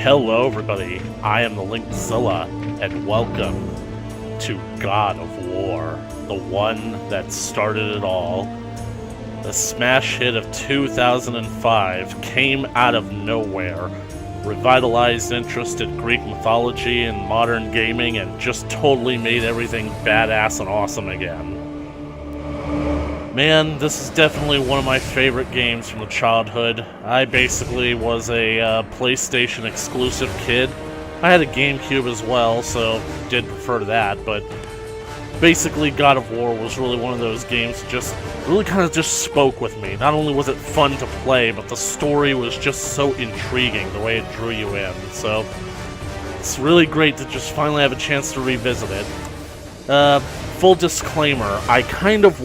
Hello everybody, I am the Linkzilla, and welcome to God of War, the one that started it all. The smash hit of 2005 came out of nowhere, revitalized interest in Greek mythology and modern gaming, and just totally made everything badass and awesome again. Man, this is definitely one of my favorite games from the childhood. I basically was a PlayStation exclusive kid. I had a GameCube as well, so did prefer that, but basically God of War was really one of those games that just really kind of just spoke with me. Not only was it fun to play, but the story was just so intriguing, the way it drew you in. So it's really great to just finally have a chance to revisit it. Full disclaimer, I kind of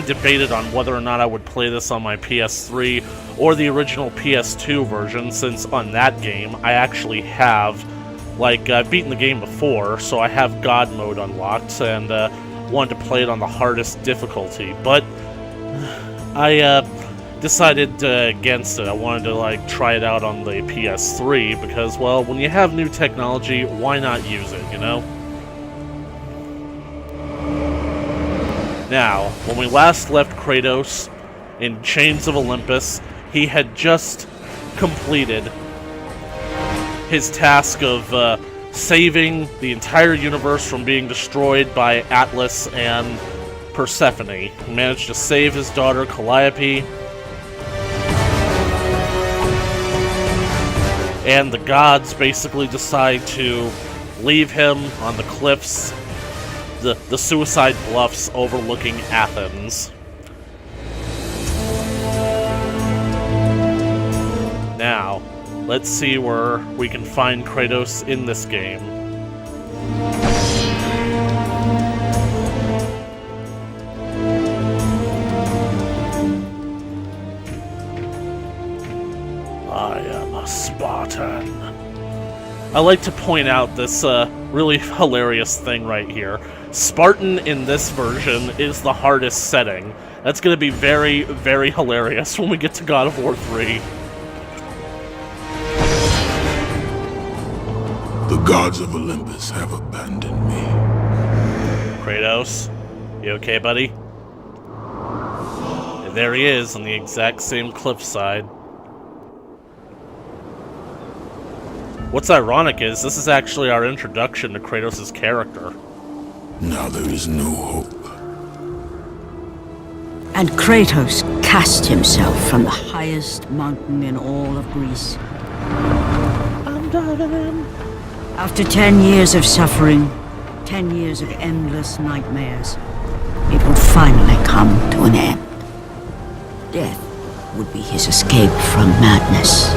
debated on whether or not I would play this on my PS3 or the original PS2 version, since on that game I actually have, I've beaten the game before, so I have God mode unlocked, and wanted to play it on the hardest difficulty, but I decided against it. I wanted to try it out on the PS3, because, well, when you have new technology, why not use it, you know? Now, when we last left Kratos in Chains of Olympus, he had just completed his task of saving the entire universe from being destroyed by Atlas and Persephone. He managed to save his daughter Calliope, and the gods basically decide to leave him on the cliffs, the suicide bluffs overlooking Athens. Now, let's see where we can find Kratos in this game. I am a Spartan. I like to point out this really hilarious thing right here. Spartan in this version is the hardest setting. That's going to be very, very hilarious when we get to God of War 3. The gods of Olympus have abandoned me. Kratos, you okay, buddy? And there he is on the exact same cliffside. What's ironic is this is actually our introduction to Kratos' character. Now there is no hope. And Kratos cast himself from the highest mountain in all of Greece. I'm dying. After 10 years of suffering, 10 years of endless nightmares, it would finally come to an end. Death would be his escape from madness.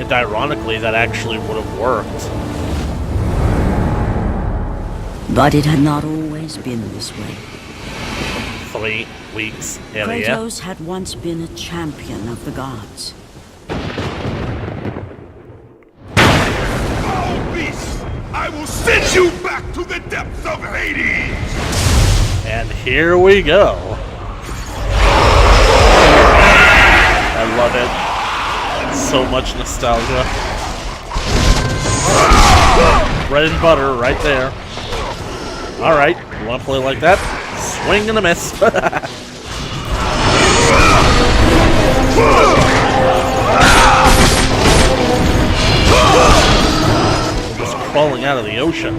And ironically, that actually would have worked. But it had not always been this way. 3 weeks earlier. Kratos had once been a champion of the gods. Foul beast! I will send you back to the depths of Hades! And here we go. I love it. So much nostalgia. Bread and butter right there. Alright, you wanna play like that? Swing and a miss. Just crawling out of the ocean.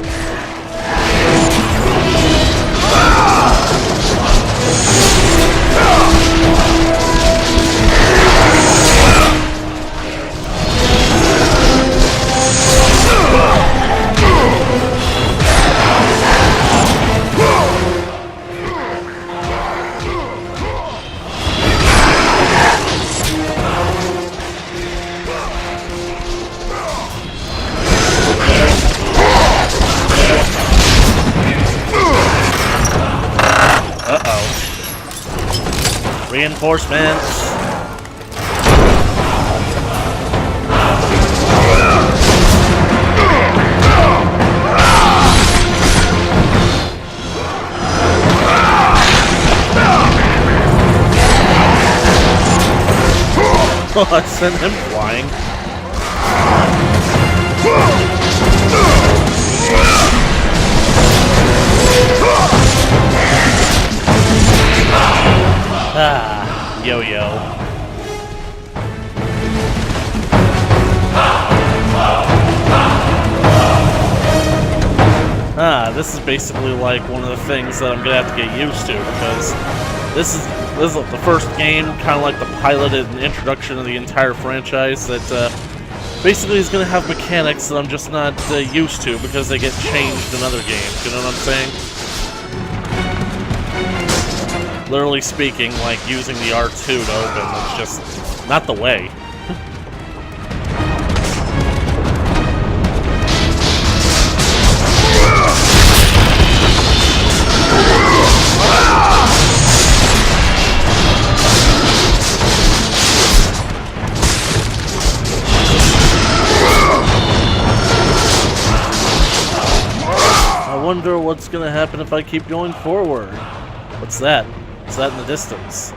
Reinforcements. I sent him flying. Ah, yo-yo. This is basically like one of the things that I'm gonna have to get used to, because this is the first game, kind of like the pilot and introduction of the entire franchise, that basically is gonna have mechanics that I'm just not used to, because they get changed in other games. You know what I'm saying? Literally speaking, like using the R2 to open, it's just not the way. I wonder what's gonna happen if I keep going forward. What's that? What's that in the distance?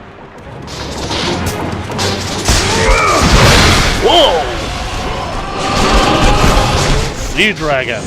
Whoa! Sea Dragon.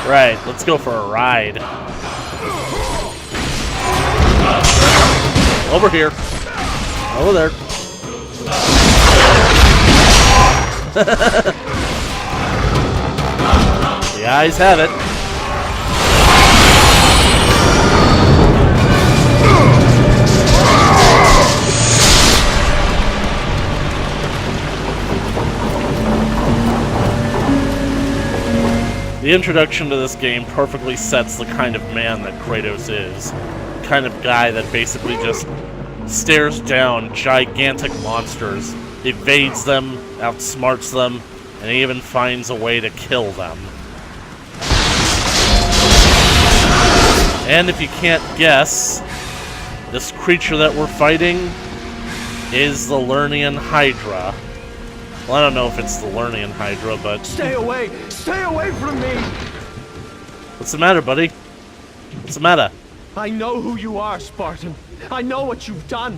Right, let's go for a ride. Over here. Over there. The eyes have it. The introduction to this game perfectly sets the kind of man that Kratos is. The kind of guy that basically just stares down gigantic monsters, evades them, outsmarts them, and even finds a way to kill them. And if you can't guess, this creature that we're fighting is the Lernian Hydra. Well, I don't know if it's the Lernian Hydra, but... Stay away! Stay away from me! What's the matter, buddy? What's the matter? I know who you are, Spartan. I know what you've done.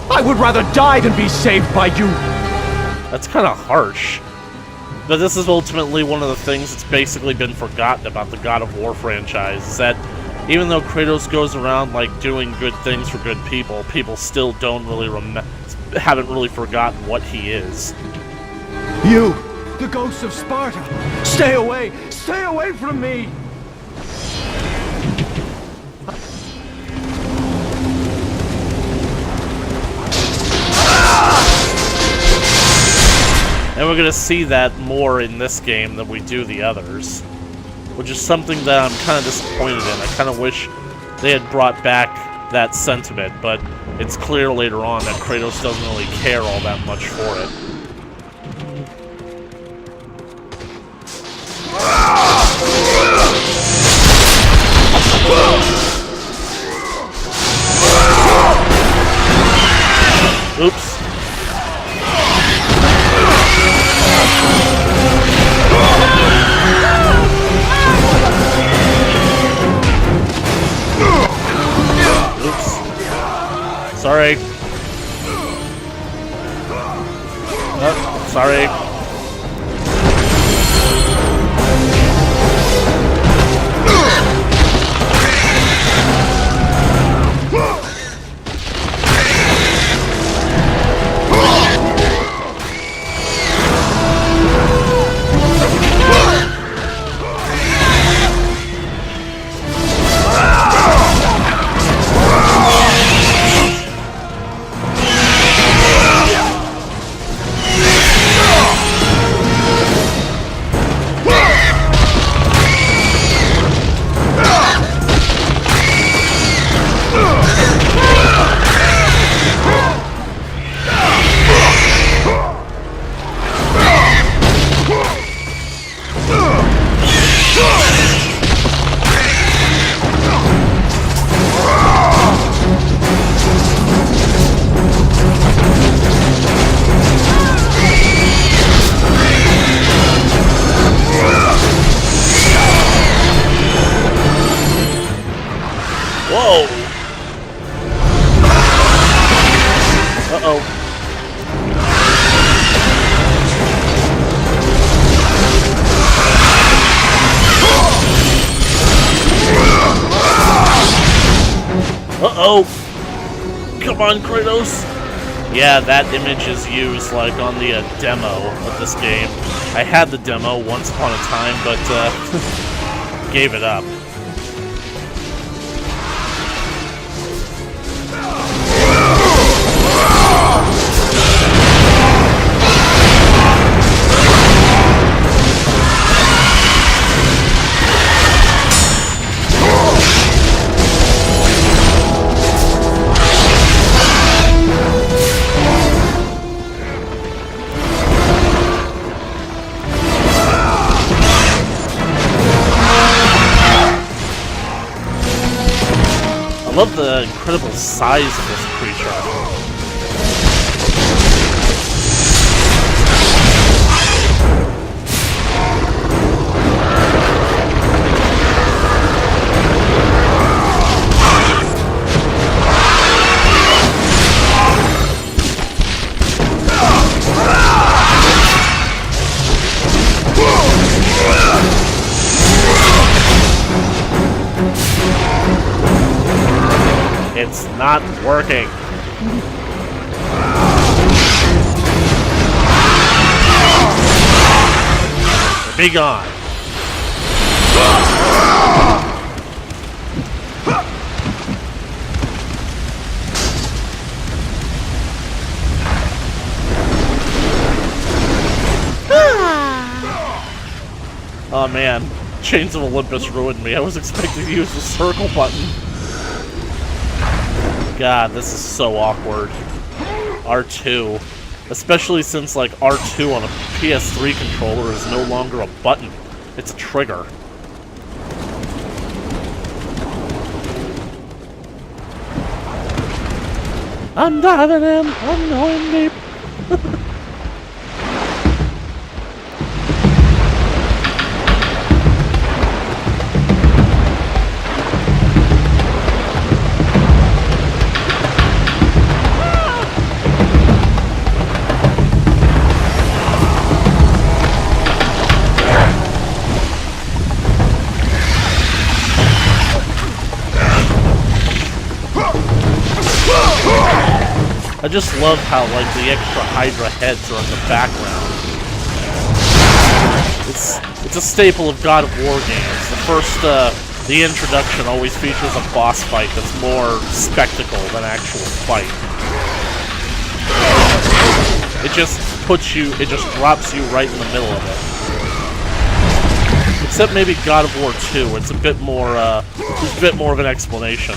I would rather die than be saved by you! That's kind of harsh. But this is ultimately one of the things that's basically been forgotten about the God of War franchise, is that even though Kratos goes around, like, doing good things for good people, people still don't really haven't really forgotten what he is. You, the ghost of Sparta! Stay away! Stay away from me! And we're going to see that more in this game than we do the others. Which is something that I'm kind of disappointed in. I kind of wish they had brought back that sentiment, but it's clear later on that Kratos doesn't really care all that much for it. Oops. Oops. Sorry. Oh, sorry. on, Kratos! Yeah, that image is used, like, on the demo of this game. I had the demo once upon a time, but, gave it up. I love the incredible size of this creature. It's not working. Be gone. Oh man, Chains of Olympus ruined me. I was expecting to use the circle button. God, this is so awkward. R2. Especially since, like, R2 on a PS3 controller is no longer a button. It's a trigger. I'm diving in. I'm going deep. I just love how, like, the extra Hydra heads are in the background. It's a staple of God of War games. The introduction always features a boss fight that's more spectacle than actual fight. It just drops you right in the middle of it. Except maybe God of War 2, where it's a bit more of an explanation.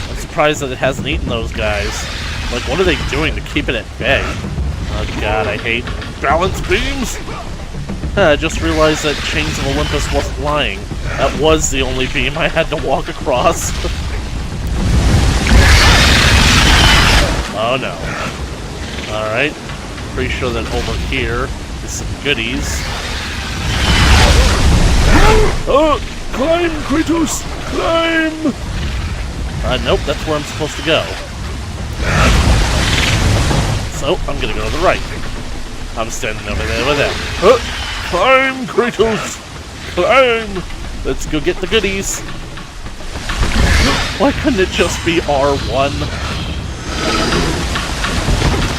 I'm surprised that it hasn't eaten those guys. Like, what are they doing to keep it at bay? Oh god, I hate balance beams! I just realized that Chains of Olympus wasn't lying. That was the only beam I had to walk across. Oh no. Alright. Pretty sure that over here is some goodies. Oh! Climb, Kratos! Climb! Nope, that's where I'm supposed to go. So, I'm gonna go to the right. I'm standing over there with them. Oh! Climb, Kratos! Climb! Let's go get the goodies. Why couldn't it just be R1?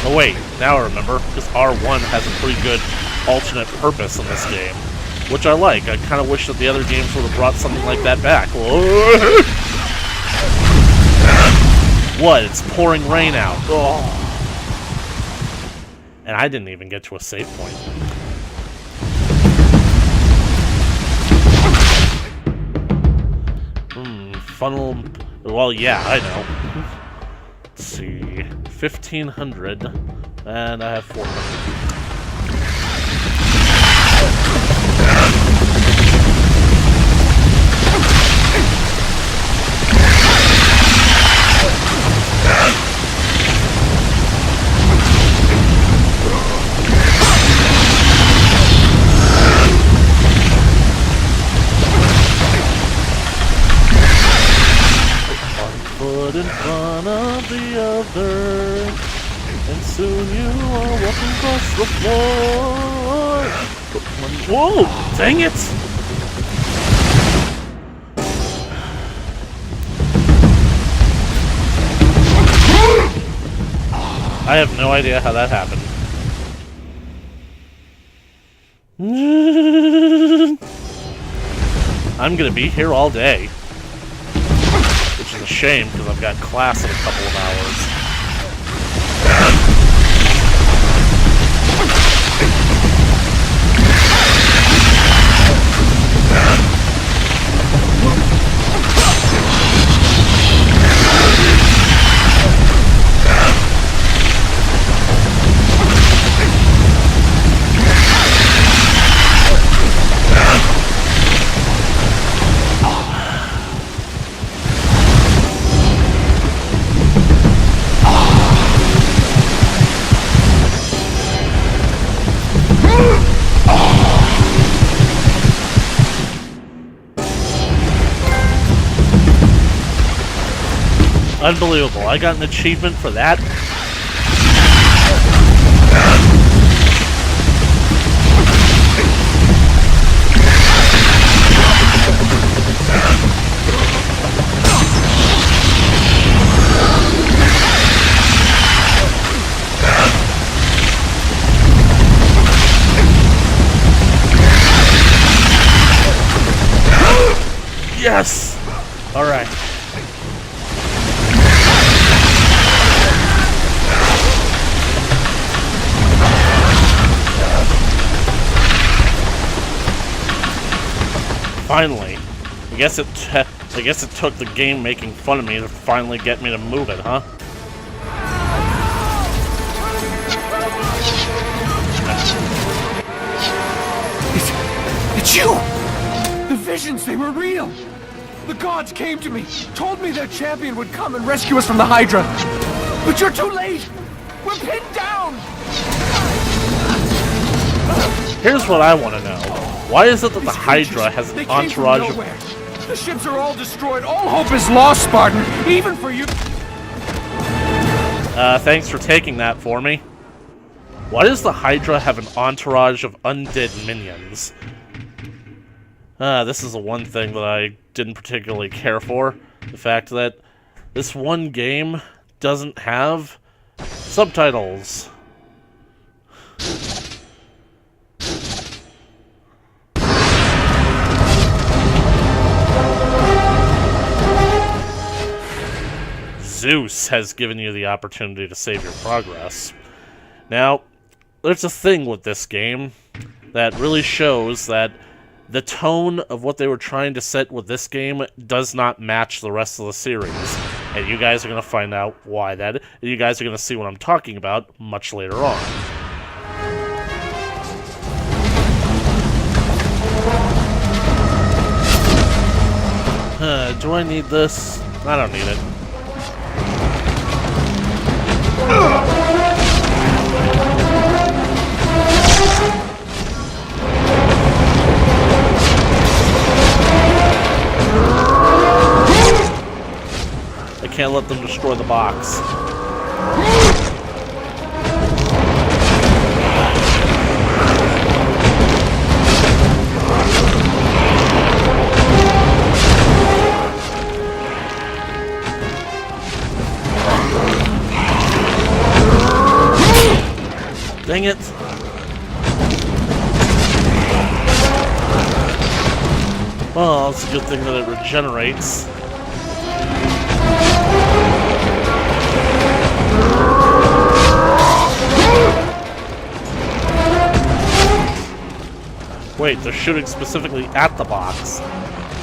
Oh wait, now I remember, because R1 has a pretty good alternate purpose in this game, which I like. I kind of wish that the other games would have brought something like that back. What? It's pouring rain out. Oh. And I didn't even get to a save point. Funnel... Well, yeah, I know. Let's see... 1,500, and I have 400. One foot in front of the other. Soon you are walking across the floor. Whoa! Dang it! I have no idea how that happened. I'm gonna be here all day. Which is a shame, because I've got class in a couple of hours. Unbelievable. I got an achievement for that. Yes! Alright. Finally. I guess it took the game making fun of me to finally get me to move it, huh? It's you! The visions, they were real! The gods came to me, told me their champion would come and rescue us from the Hydra. But you're too late! We're pinned down! Here's what I want to know. Why is it that the Hydra has an entourage of... The ships are all destroyed. All hope is lost, Spartan. Even for you. Thanks for taking that for me. Why does the Hydra have an entourage of undead minions? This is the one thing that I didn't particularly care for. The fact that this one game doesn't have subtitles. Zeus has given you the opportunity to save your progress. Now, there's a thing with this game that really shows that the tone of what they were trying to set with this game does not match the rest of the series. And you guys are going to find out why that is. You guys are going to see what I'm talking about much later on. Do I need this? I don't need it. I can't let them destroy the box. Dang it. Well, it's a good thing that it regenerates. Wait, they're shooting specifically at the box.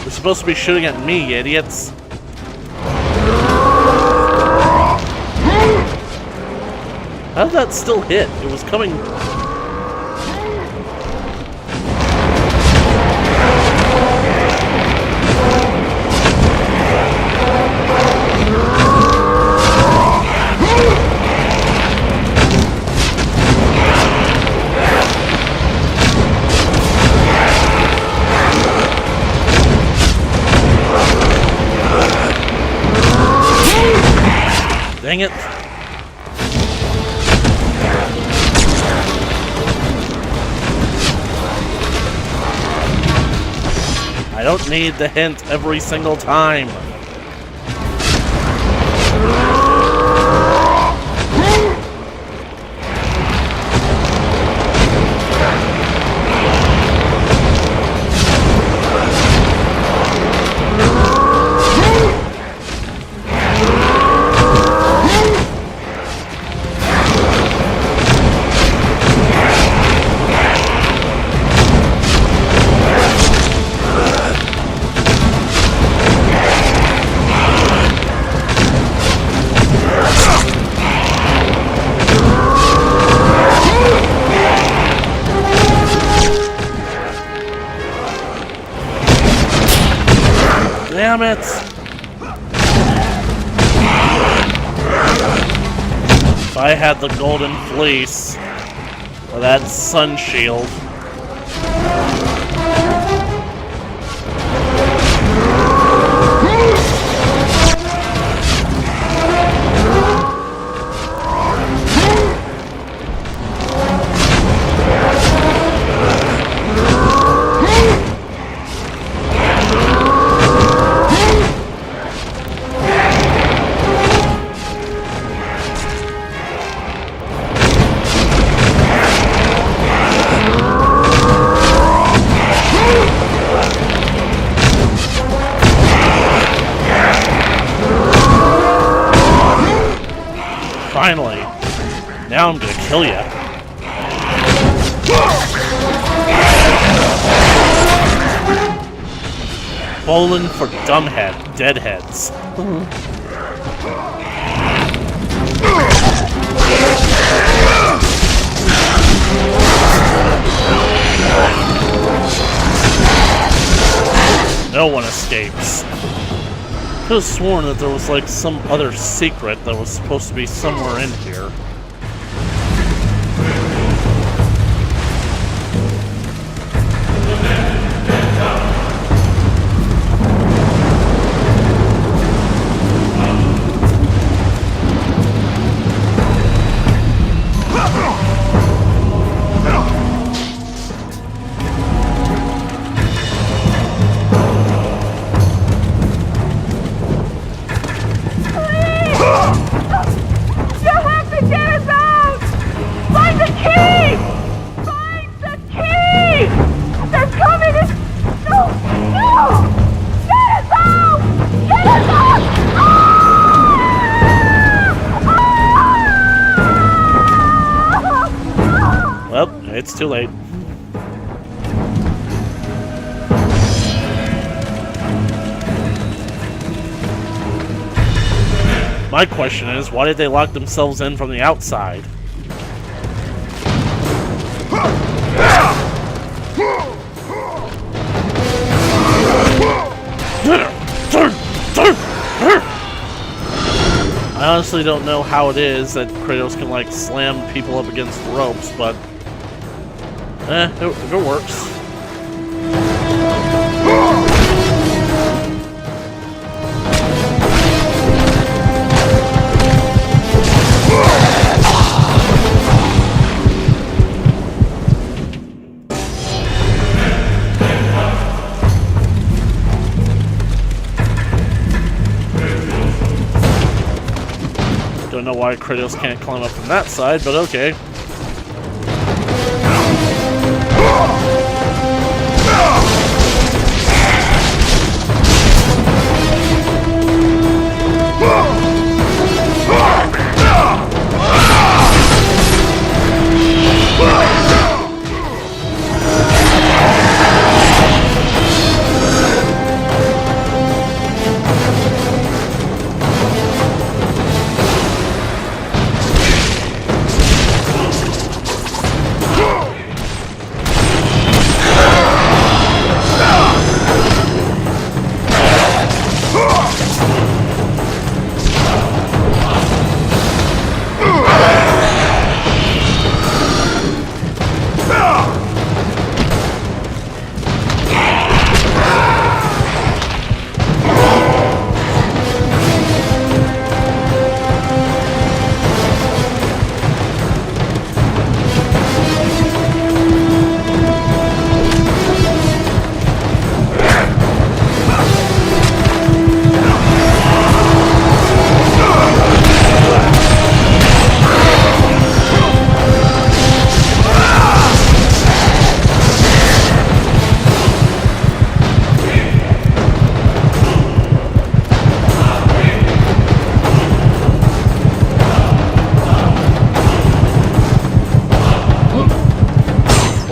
They're supposed to be shooting at me, idiots. How did that still hit? It was coming... Dang it. don't need the hint every single time. Damn it! If I had the golden fleece, or that sun shield. Finally. Now I'm gonna kill ya. Bowling for dumbhead, deadheads. No one escapes. I could have sworn that there was like some other secret that was supposed to be somewhere in here. It's too late. My question is, why did they lock themselves in from the outside? I honestly don't know how it is that Kratos can like slam people up against ropes, but if it works. Don't know why Kratos can't climb up from that side, but okay.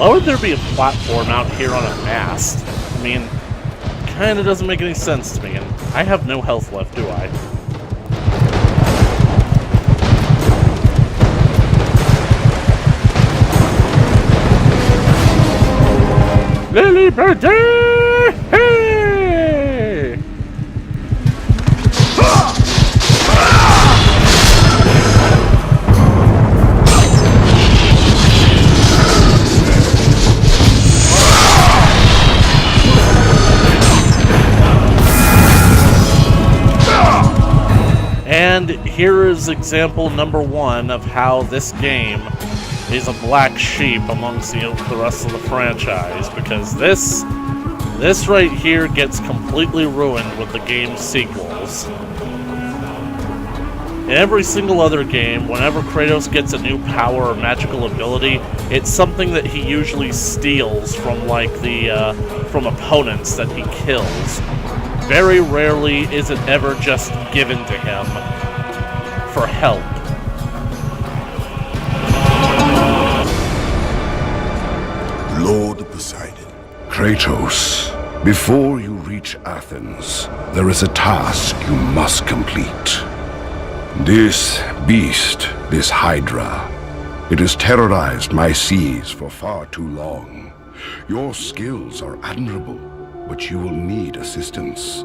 Why would there be a platform out here on a mast? I mean, kinda doesn't make any sense to me, and I have no health left, do I? Lily Birthday! Hey! And here is example number 1 of how this game is a black sheep amongst the rest of the franchise, because this right here gets completely ruined with the game's sequels. In every single other game, whenever Kratos gets a new power or magical ability, it's something that he usually steals from from opponents that he kills. Very rarely is it ever just given to him for help. Lord Poseidon. Kratos, before you reach Athens, there is a task you must complete. This beast, this Hydra, it has terrorized my seas for far too long. Your skills are admirable, but you will need assistance.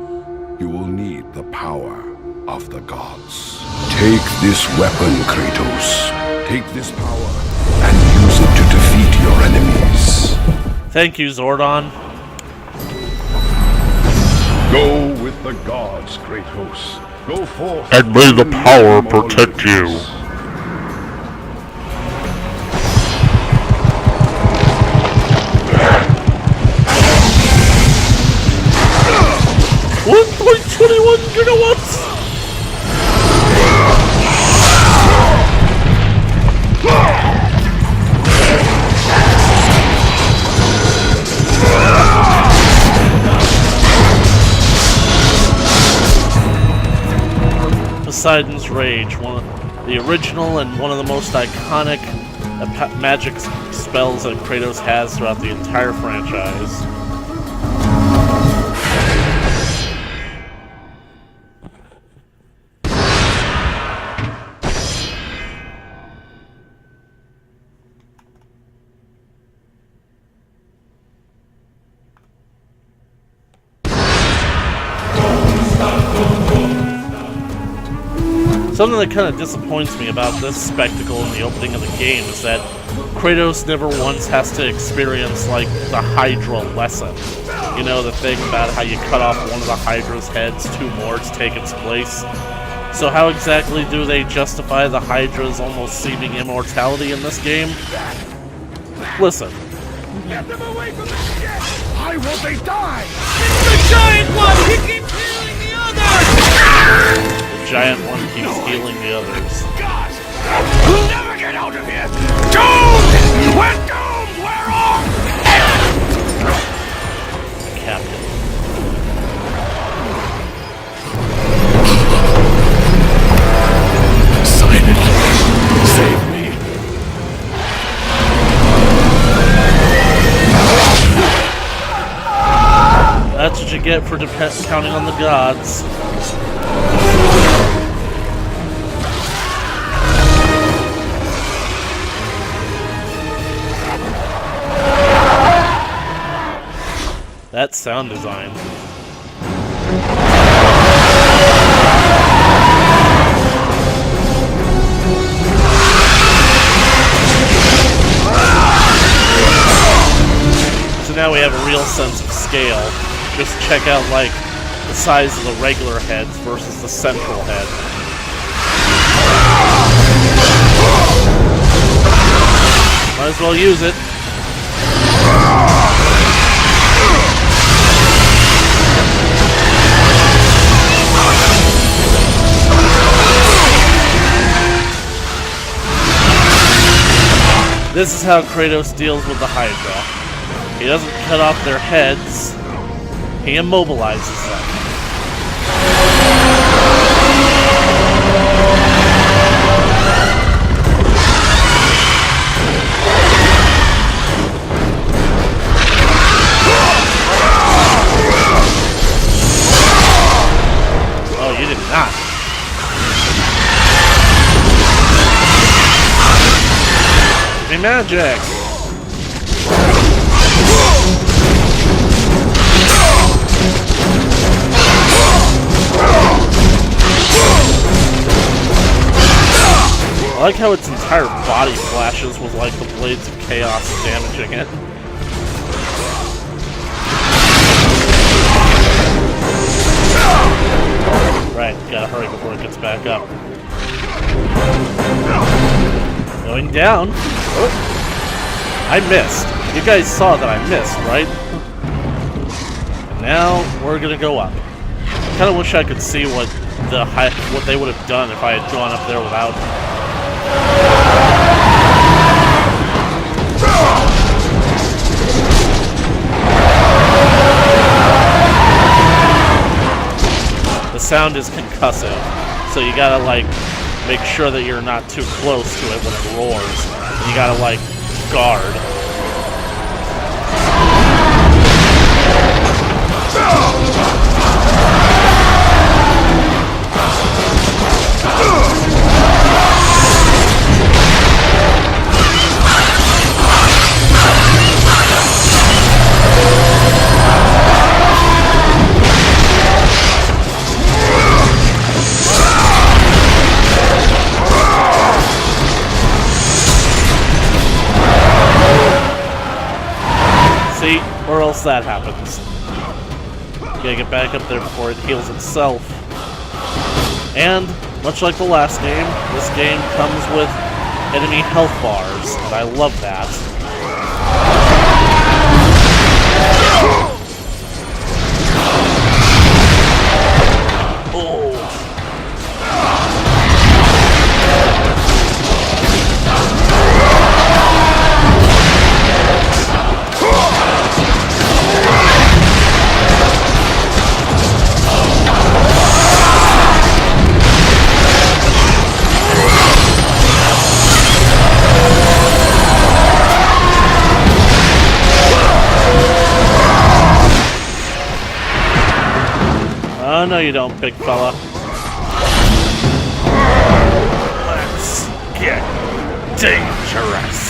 You will need the power of the gods. Take this weapon, Kratos. Take this power and use it to defeat your enemies. Thank you, Zordon. Go with the gods, Kratos. Go forth. And may the power protect you. .21 gigawatts! Poseidon's Rage, the original and one of the most iconic magic spells that Kratos has throughout the entire franchise. Something that kind of disappoints me about this spectacle in the opening of the game is that Kratos never once has to experience, like, the Hydra lesson. You know, the thing about how you cut off one of the Hydra's heads, 2 more to take its place. So how exactly do they justify the Hydra's almost seeming immortality in this game? Listen. Get them away from the ship! Why won't they die? The giant one! He keeps healing the others! The giant one keeps healing the others. God! We'll never get out of here! Doomed! We're doomed! We're off! Captain. Poseidon, save me. That's what you get for counting on the gods. That sound design. So now we have a real sense of scale. Just check out, like, the size of the regular heads versus the central head. Might as well use it. This is how Kratos deals with the Hydra. He doesn't cut off their heads, he immobilizes them. magic! I like how its entire body flashes with like the blades of chaos damaging it. Right, gotta hurry before it gets back up. Going down. Oh. I missed. You guys saw that I missed, right? And now we're gonna go up. I kinda wish I could see what they would have done if I had gone up there without. The sound is concussive, so you gotta like make sure that you're not too close to it when it roars. You gotta like guard. See? Or else that happens. You gotta get back up there before it heals itself. And, much like the last game, this game comes with enemy health bars, and I love that. Oh, no you don't, big fella. Let's get dangerous.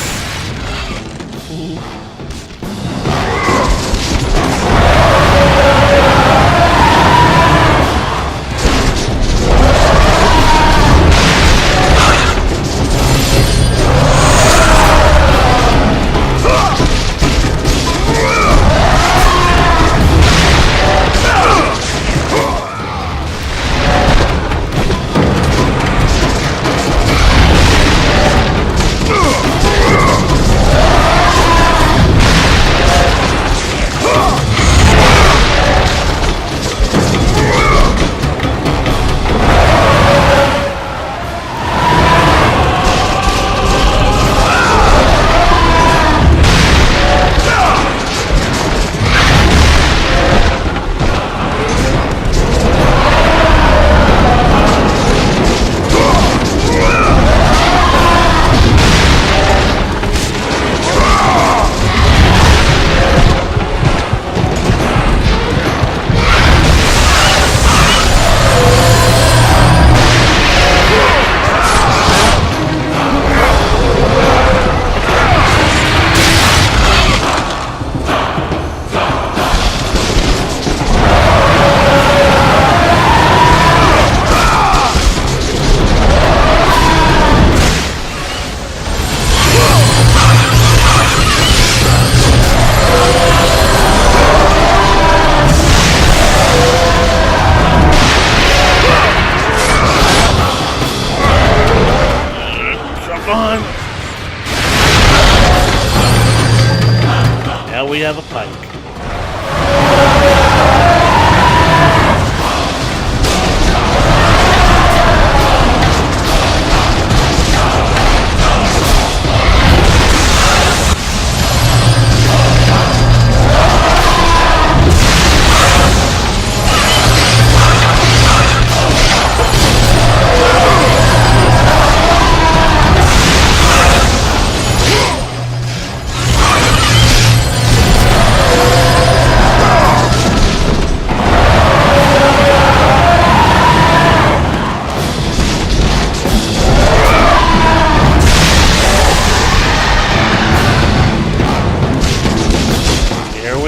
Now we have a pike.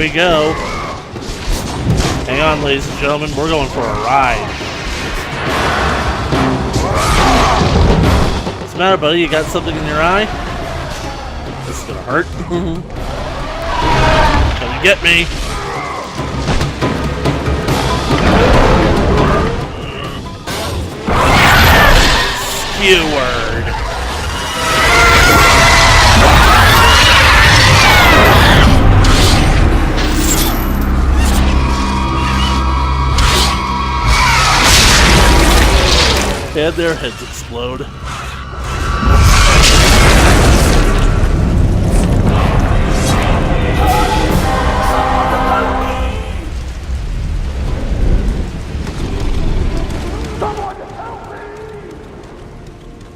we go. Hang on, ladies and gentlemen, we're going for a ride. What's the matter, buddy? You got something in your eye? This is gonna hurt. Come get me. Skewered. And their heads explode.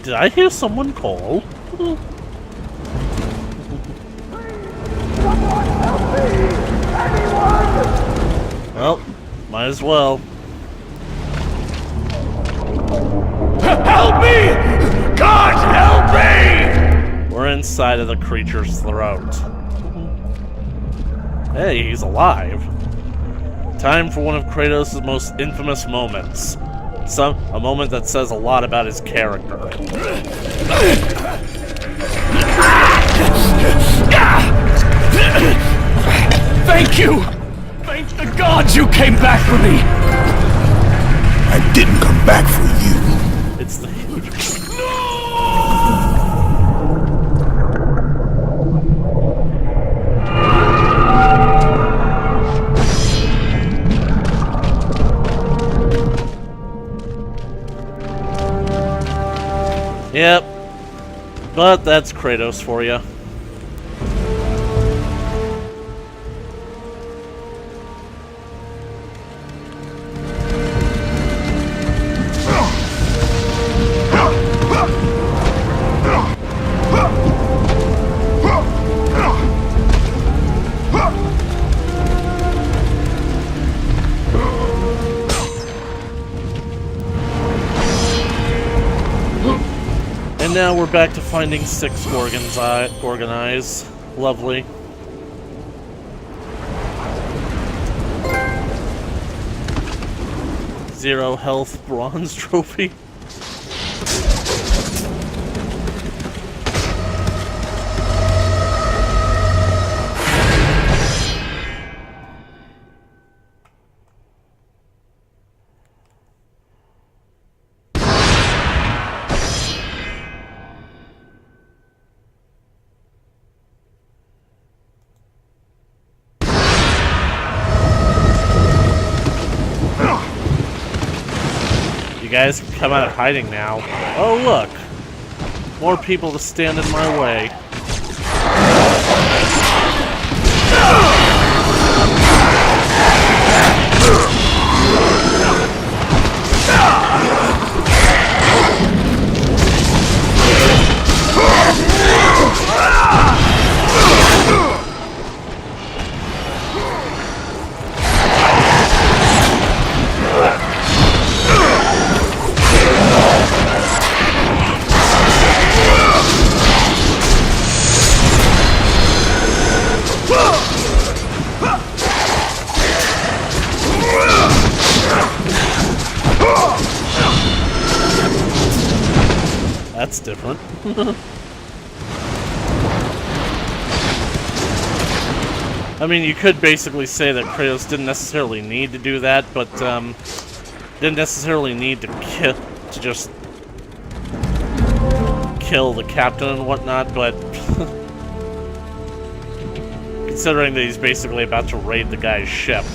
Did I hear someone call? Well, might as well. Help me! God, help me! We're inside of the creature's throat. Hey, he's alive. Time for one of Kratos' most infamous moments. A moment that says a lot about his character. Thank you! Thank the gods you came back for me! I didn't come back for you. It's the... Yep. But that's Kratos for you. And now we're back to finding 6 Gorgon's eyes. Lovely. Zero health bronze trophy. You guys can come out of hiding now. Oh look! More people to stand in my way. That's different. I mean, you could basically say that Kratos didn't necessarily need to do that, but didn't necessarily need to just kill the captain and whatnot, but considering that he's basically about to raid the guy's ship.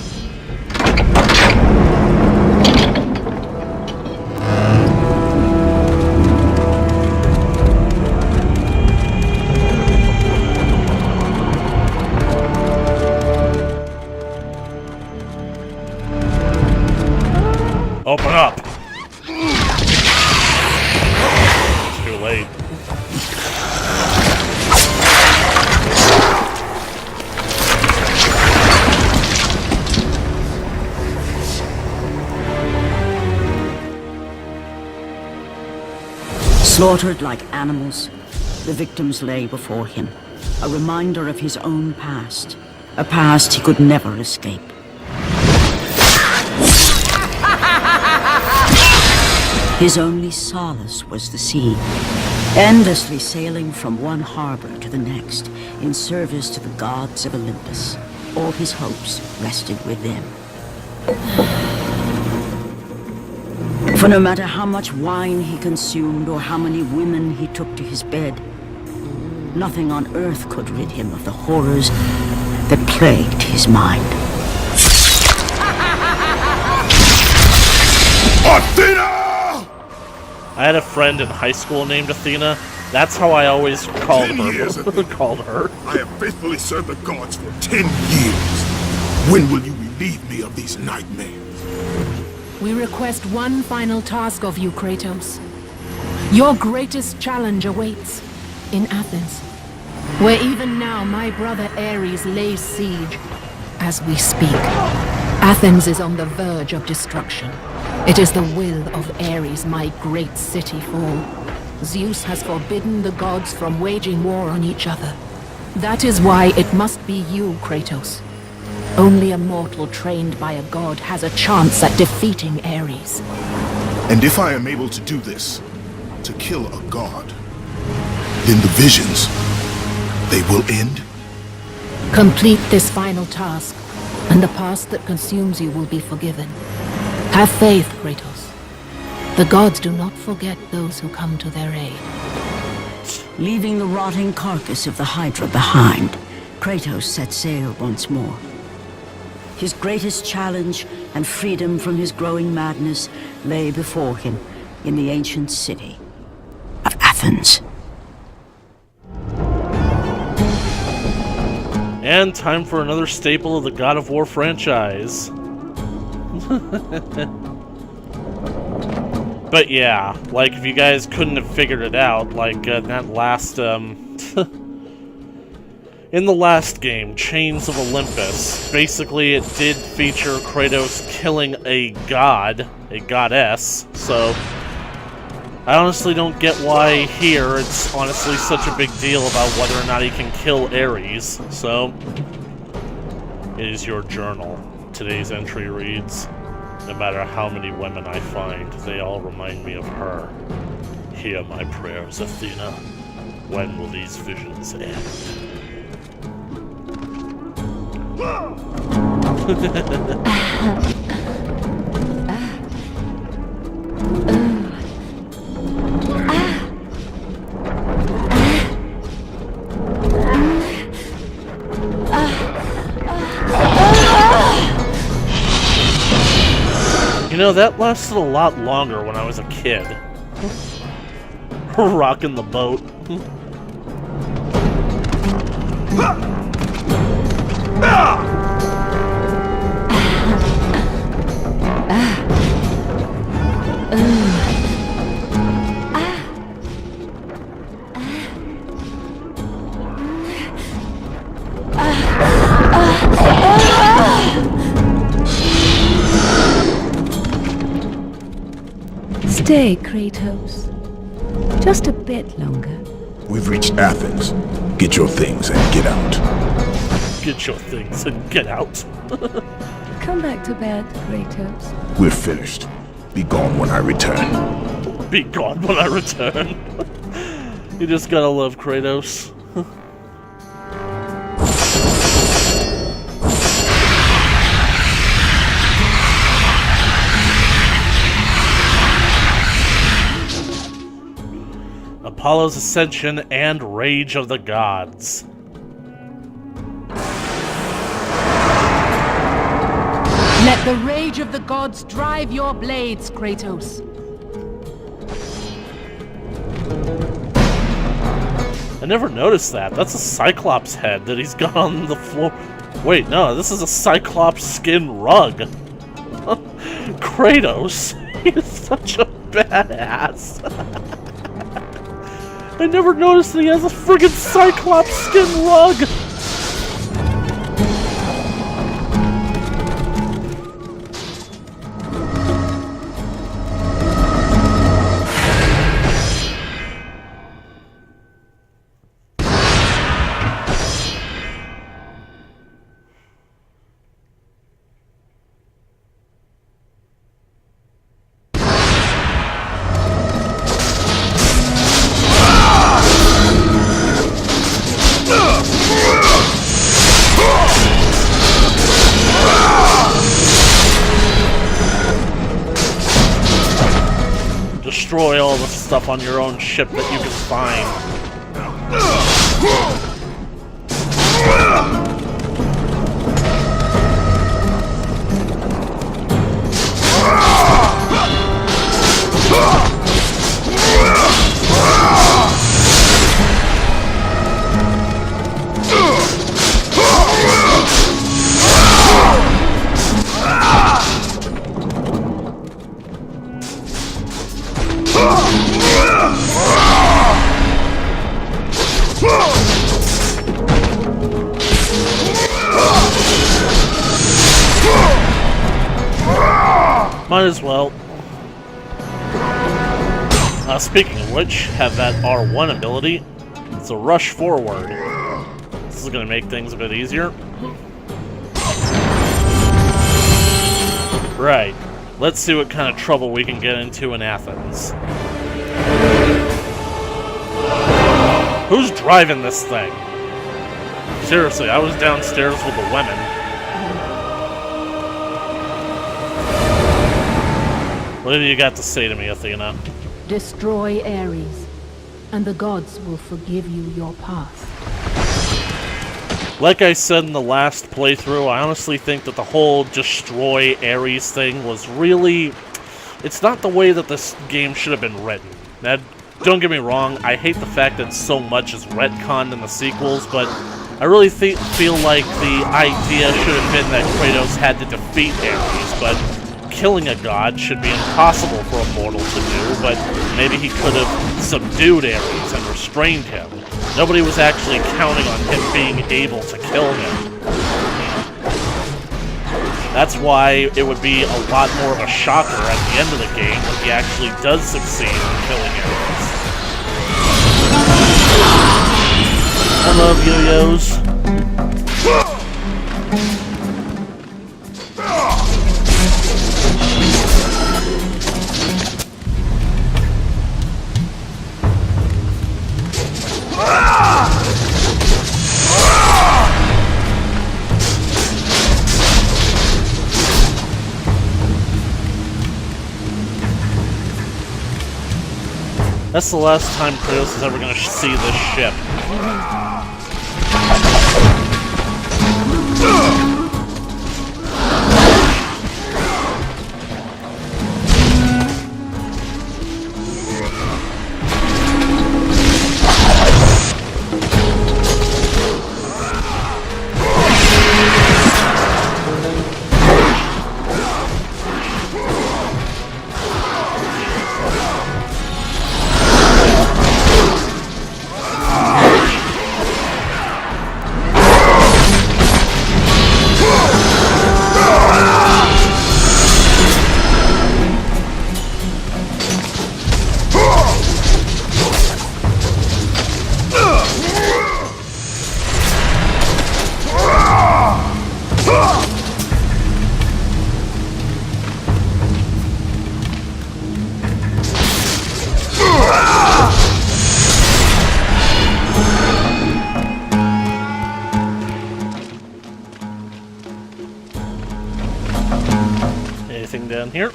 Open up! It's too late. Slaughtered like animals, the victims lay before him, a reminder of his own past A past he could never escape. His only solace was the sea, endlessly sailing from one harbor to the next in service to the gods of Olympus. All his hopes rested with them. For no matter how much wine he consumed or how many women he took to his bed, nothing on earth could rid him of the horrors that plagued his mind. Athena! I had a friend in high school named Athena. That's how I always called 10 her. years, Athena. Called her. I have faithfully served the gods for 10 years. When will you relieve me of these nightmares? We request one final task of you, Kratos. Your greatest challenge awaits in Athens, where even now my brother Ares lays siege as we speak. Athens is on the verge of destruction. It is the will of Ares my great city fall. Zeus has forbidden the gods from waging war on each other. That is why it must be you, Kratos. Only a mortal trained by a god has a chance at defeating Ares. And if I am able to do this, to kill a god, then the visions, they will end? Complete this final task, and the past that consumes you will be forgiven. Have faith, Kratos. The gods do not forget those who come to their aid. Leaving the rotting carcass of the Hydra behind, Kratos set sail once more. His greatest challenge and freedom from his growing madness lay before him in the ancient city of Athens. And time for another staple of the God of War franchise. But yeah, like if you guys couldn't have figured it out, like that last, in the last game, Chains of Olympus, basically it did feature Kratos killing a god, a goddess, so I honestly don't get why here it's honestly such a big deal about whether or not he can kill Ares, so it is your journal. Today's entry reads, no matter how many women I find, they all remind me of her. Hear my prayers, Athena. When will these visions end? You know, that lasted a lot longer when I was a kid. Rocking the boat. Stay, Kratos. Just a bit longer. We've reached Athens. Get your things and get out. Get your things and get out. Come back to bed, Kratos. We're finished. Be gone when I return. Be gone when I return. You just gotta love Kratos. Apollo's Ascension and Rage of the Gods. Let the rage of the gods drive your blades, Kratos. I never noticed that. That's a Cyclops head that he's got on the floor. Wait, no, this is a Cyclops skin rug. Kratos, he's such a badass. I never noticed that he has a friggin' Cyclops skin rug! Destroy all the stuff on your own ship that you can find. Might as well. Speaking of which, have that R1 ability. It's a rush forward. This is going to make things a bit easier. Right. Let's see what kind of trouble we can get into in Athens. Who's driving this thing? Seriously, I was downstairs with the women. What have you got to say to me, Athena? Destroy Ares, and the gods will forgive you your past. Like I said in the last playthrough, I honestly think that the whole destroy Ares thing was really... It's not the way that this game should have been written. Now, don't get me wrong, I hate the fact that so much is retconned in the sequels, but I really feel like the idea should have been that Kratos had to defeat Ares, but killing a god should be impossible for a mortal to do, but maybe he could have subdued Ares and restrained him. Nobody was actually counting on him being able to kill him. That's why it would be a lot more of a shocker at the end of the game when he actually does succeed in killing Ares. I love yo-yos. That's the last time Kratos is ever going to see this ship. Anything down here?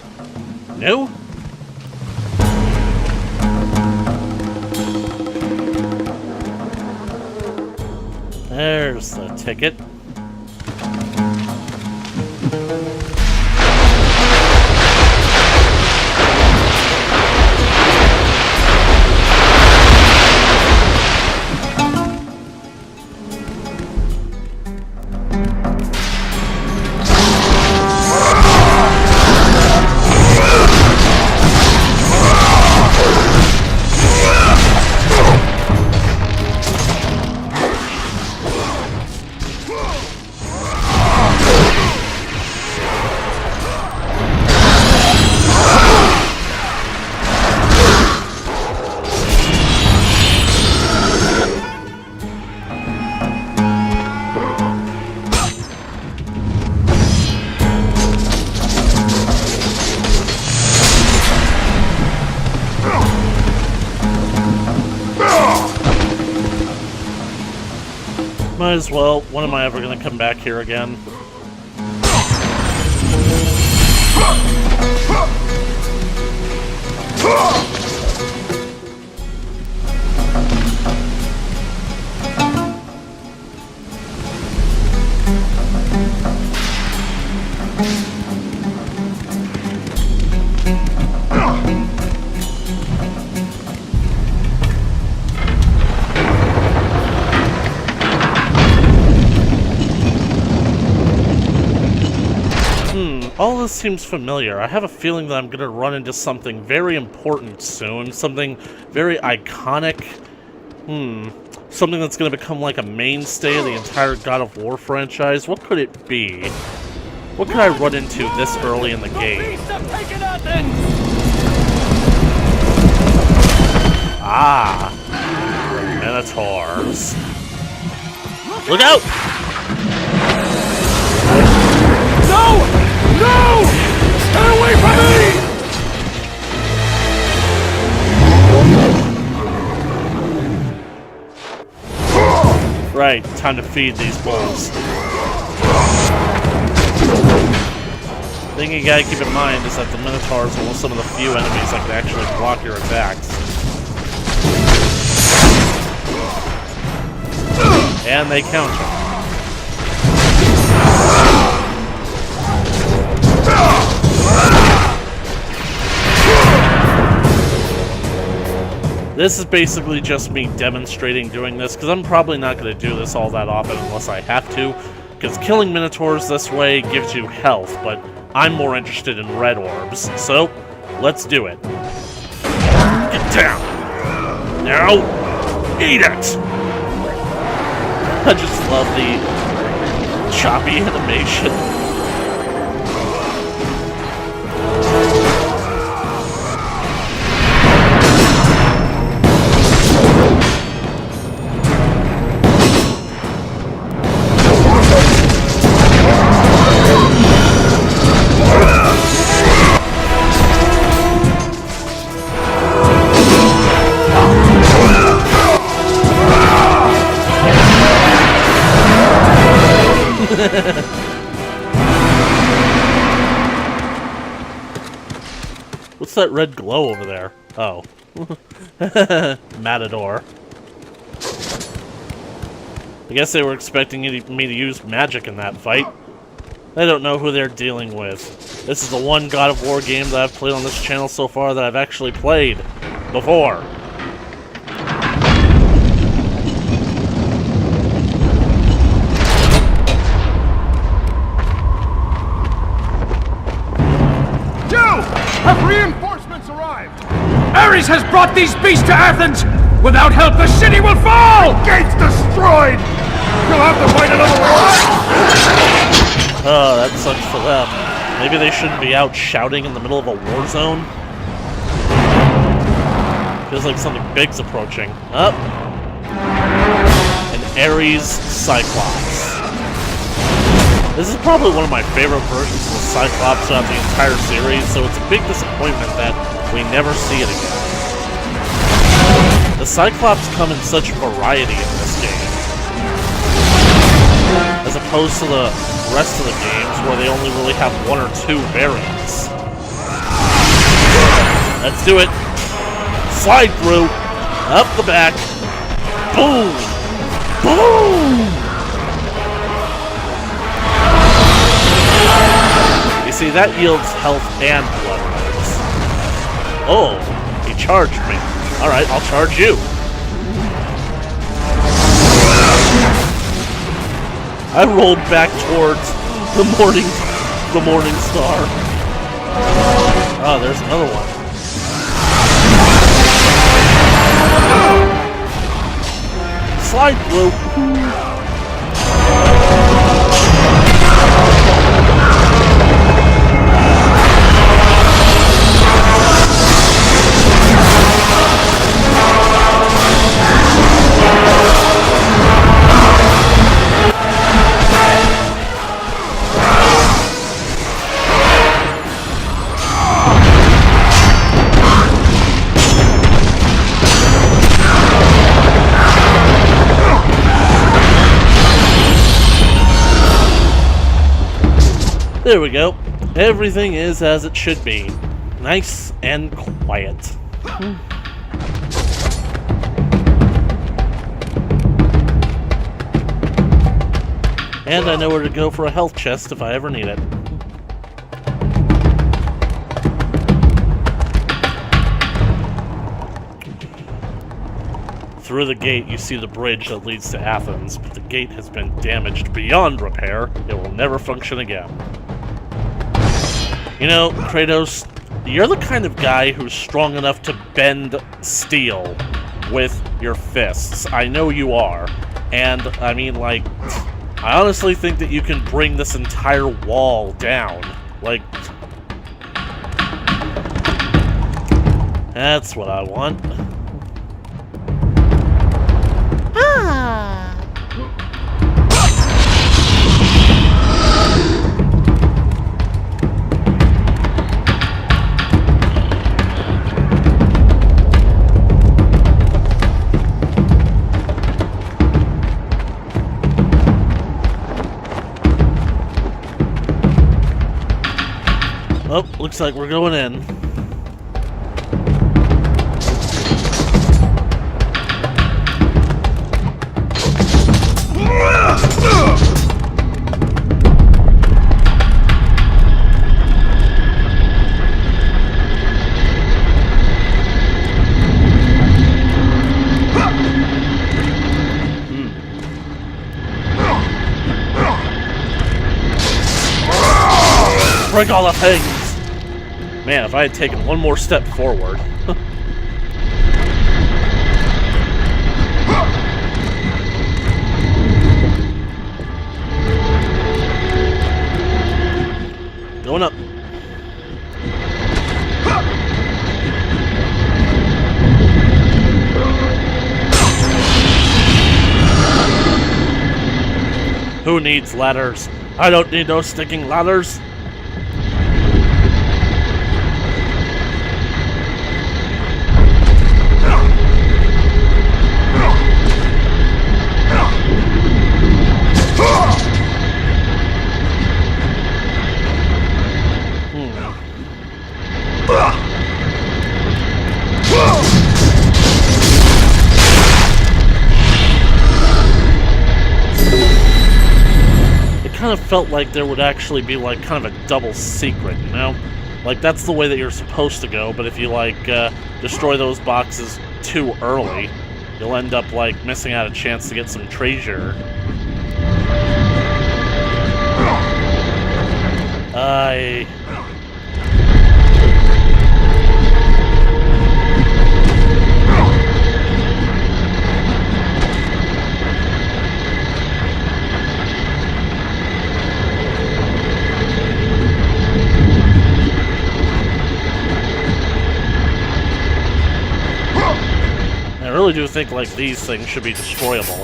No? There's the ticket. Might as well. When am I ever gonna come back here again? All this seems familiar. I have a feeling that I'm gonna run into something very important soon. Something very iconic. Something that's gonna become like a mainstay of the entire God of War franchise. What could it be? What could I run into this early in the game? Ah! Minotaurs. Look out! No! No! Stay away from me! Right, time to feed these bulls. The thing you gotta keep in mind is that the Minotaurs are some of the few enemies that can actually block your attacks. And they counter. This is basically just me demonstrating doing this, because I'm probably not going to do this all that often unless I have to, because killing Minotaurs this way gives you health, but I'm more interested in red orbs, so let's do it. Get down! Now, eat it! I just love the choppy animation. What's that red glow over there? Oh. Matador. I guess they were expecting me to use magic in that fight. They don't know who they're dealing with. This is the one God of War game that I've played on this channel so far that I've actually played before. Have reinforcements arrived? Ares has brought these beasts to Athens! Without help, the city will fall! Gates destroyed! You'll have to fight another war! Oh, that sucks for them. Maybe they shouldn't be out shouting in the middle of a war zone? Feels like something big's approaching. Up. An Ares Cyclops. This is probably one of my favorite versions of the Cyclops throughout the entire series, so it's a big disappointment that we never see it again. The Cyclops come in such variety in this game, as opposed to the rest of the games where they only really have one or two variants. Let's do it! Slide through! Up the back! Boom! Boom! See, that yields health and blood orbs. Oh, he charged me. Alright, I'll charge you. I rolled back towards the morning star. Oh, there's another one. Slide through. There we go. Everything is as it should be. Nice and quiet. And I know where to go for a health chest if I ever need it. Through the gate, you see the bridge that leads to Athens, but the gate has been damaged beyond repair. It will never function again. You know, Kratos, you're the kind of guy who's strong enough to bend steel with your fists. I know you are. And, I mean, like, I honestly think that you can bring this entire wall down. Like, that's what I want. Oh, looks like we're going in. Break all the things! Man, if I had taken one more step forward. Going up. Who needs ladders? I don't need no sticking ladders. Kind of felt like there would actually be like kind of a double secret, you know? Like that's the way that you're supposed to go, but if you like destroy those boxes too early, you'll end up like missing out a chance to get some treasure. I really do think like these things should be destroyable.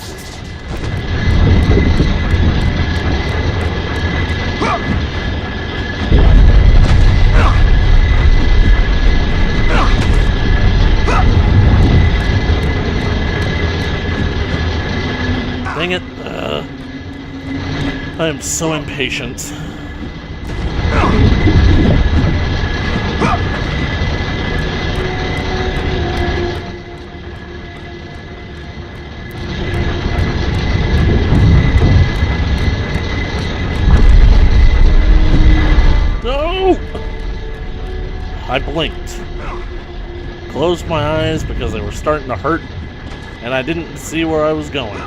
Dang it. I am so impatient. No! I blinked. Closed my eyes because they were starting to hurt, and I didn't see where I was going.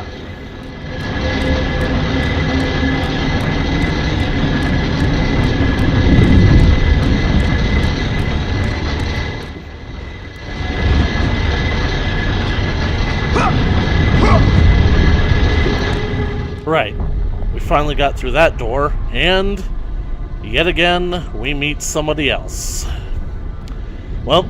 Right. We finally got through that door, and yet again, we meet somebody else. Well,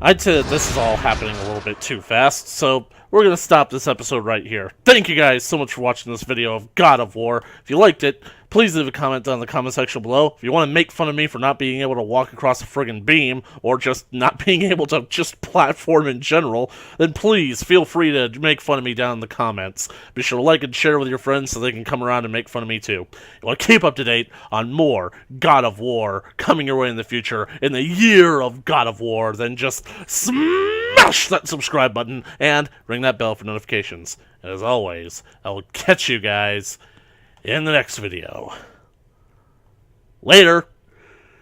I'd say that this is all happening a little bit too fast, so we're going to stop this episode right here. Thank you guys so much for watching this video of God of War. If you liked it, please leave a comment down in the comment section below. If you want to make fun of me for not being able to walk across a friggin' beam, or just not being able to just platform in general, then please feel free to make fun of me down in the comments. Be sure to like and share with your friends so they can come around and make fun of me too. You want to keep up to date on more God of War coming your way in the future, in the year of God of War, then just smash that subscribe button and ring that bell for notifications. And as always, I will catch you guys in the next video. Later!